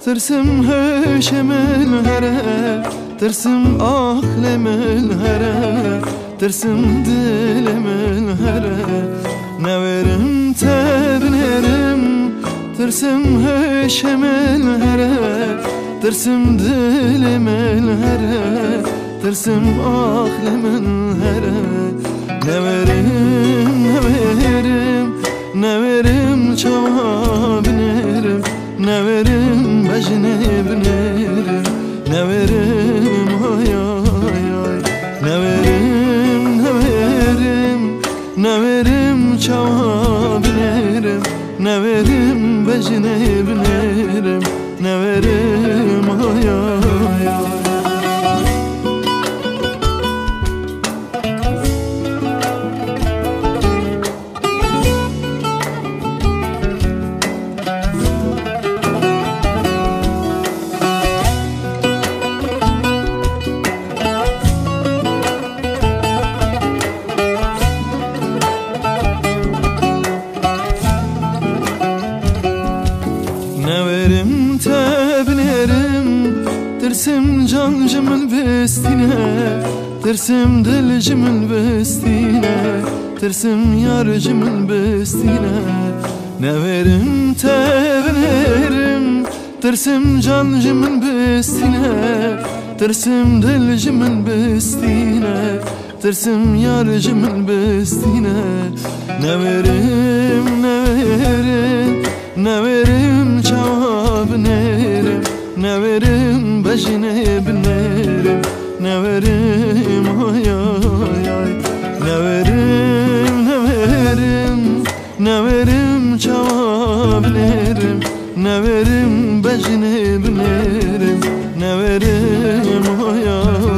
ترسم هشم الهره ترسم أخلم الهره ترسم دلم الهره نورم تبنرم ترسم هشم الهره ترسم دلم الهره ترسم أخلم الهره نورم نورم نورم çava binerim neverim bejne binerim neverim ay ay ay neverim neverim neverim çava binerim neverim bejne binerim neverim ay ay ay Neverim tebnerim Tırsim cancımın bestine Tırsim dilcimın bestine Tırsim yarcımın bestine Neverim tebnerim Tırsim cancımın bestine Tırsim dilcimın bestine Tırsim yarcımın bestine Neverim neverim neverim çava binerim neverim bejne binerim neverim ay ay ay neverim neverim neverim çava binerim neverim bejne binerim neverim ay ay